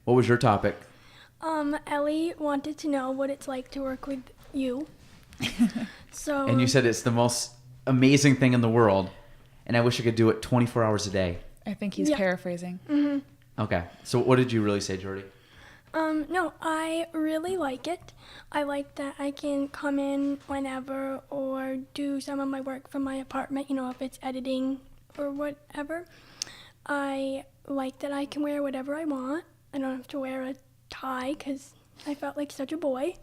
What was your topic? Ellie wanted to know what it's like to work with you. So. And you said it's the most amazing thing in the world, and I wish I could do it 24 hours a day. I think he's paraphrasing. Mm-hmm. Okay. So what did you really say, Jordy? No, I really like it. I like that I can come in whenever or do some of my work from my apartment, if it's editing or whatever. I like that I can wear whatever I want. I don't have to wear a tie because I felt like such a boy.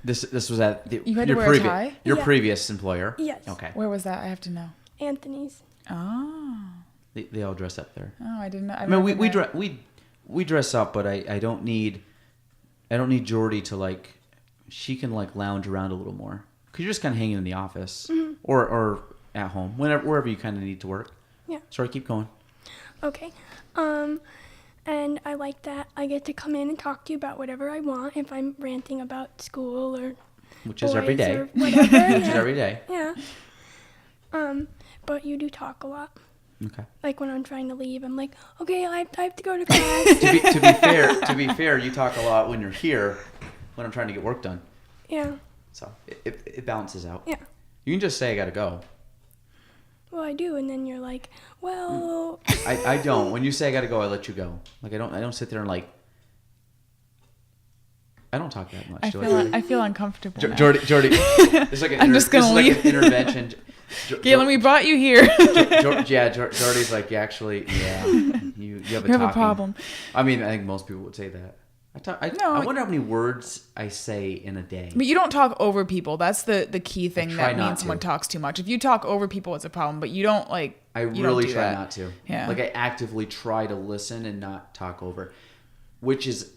This was at You had to wear a tie? Your Yeah. previous employer? Yes. Okay. Where was that? I have to know. Anthony's. Oh. They all dress up there. Oh, I didn't know. I mean, we dress up, but I don't need Jordy to she can lounge around a little more because you're just kind of hanging in the office or at home, wherever you kind of need to work. Yeah. Sorry, keep going. Okay. And I like that I get to come in and talk to you about whatever I want if I'm ranting about school or Which is every day. or whatever. Which is every day. Yeah. But you do talk a lot. Okay. Like when I'm trying to leave, I'm like, okay, I have to go to class. To be fair, you talk a lot when you're here, when I'm trying to get work done. Yeah. So it balances out. Yeah. You can just say I gotta go. Well, I do, and then you're like, well. I don't. When you say I gotta go, I let you go. I don't sit there and I don't talk that much. I feel uncomfortable. now. Jordy, it's like I'm just gonna leave. Like an intervention. Galen, we brought you here. Jordy's like, actually, yeah, you have You have a problem. I mean, I think most people would say that. No. I wonder how many words I say in a day. But you don't talk over people. That's the key thing try that not means someone to. talks too much. If you talk over people, it's a problem. But you don't I you don't really do try that. not to. Yeah. I actively try to listen and not talk over, which is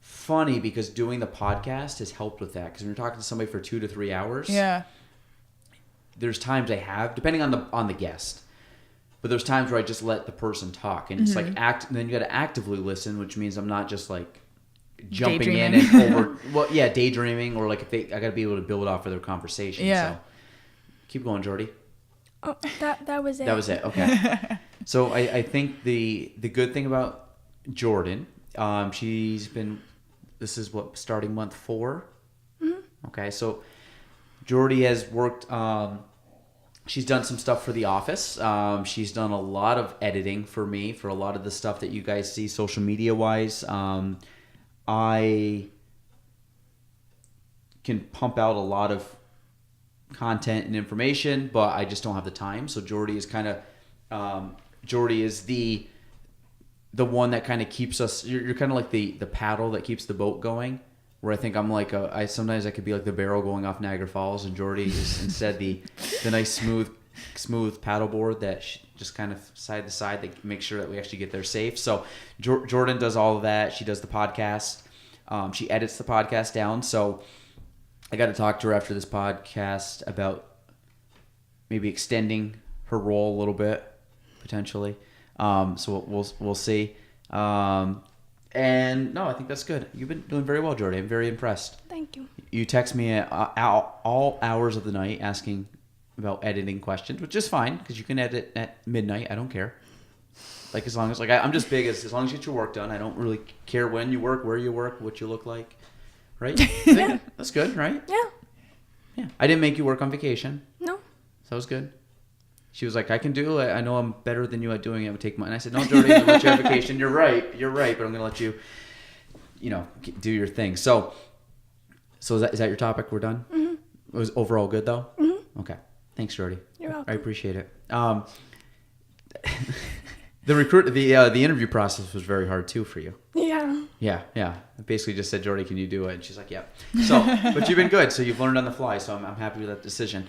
funny because doing the podcast has helped with that. Because when you're talking to somebody for 2 to 3 hours, Yeah. there's times I have, depending on the guest, but there's times where I just let the person talk, and it's Mm-hmm. and then you got to actively listen, which means I'm not just jumping in Daydreaming. and over, daydreaming, or I got to be able to build off of their conversation. Yeah. So keep going, Jordy. Oh, that was it. That was it. Okay. So I think the good thing about Jordan, this is starting month 4. Mm-hmm. Okay. So Jordy has worked, she's done some stuff for The Office. She's done a lot of editing for me, for a lot of the stuff that you guys see social media wise. I can pump out a lot of content and information, but I just don't have the time. So Jordy is Jordy is the one that kind of keeps us. You're kind of like the paddle that keeps the boat going. Where I think I'm sometimes I could be like the barrel going off Niagara Falls, and Jordy is instead the nice smooth paddleboard that just kind of side to side that makes sure that we actually get there safe. So Jordan does all of that. She does the podcast. She edits the podcast down. So I got to talk to her after this podcast about maybe extending her role a little bit potentially. So we'll see. And no, I think that's good. You've been doing very well, Jordy. I'm very impressed. Thank you. You text me at all hours of the night asking about editing questions, which is fine because you can edit at midnight. I don't care. As long as I'm just big as long as you get your work done. I don't really care when you work, where you work, what you look like. Right? Yeah. That's good, right? Yeah. Yeah. I didn't make you work on vacation. No. So that was good. She was like, I can do it. I know I'm better than you at doing it. I would take mine. And I said, no, Jordy, I'm going to let you have vacation. You're right. But I'm going to let you, do your thing. So is that your topic? We're done? Mm-hmm. It was overall good, though? Mm-hmm. Okay. Thanks, Jordy. You're welcome. I appreciate it. The interview process was very hard, too, for you. Yeah. Yeah. I basically just said, Jordy, can you do it? And she's like, yeah. So, but you've been good. So you've learned on the fly. So I'm happy with that decision.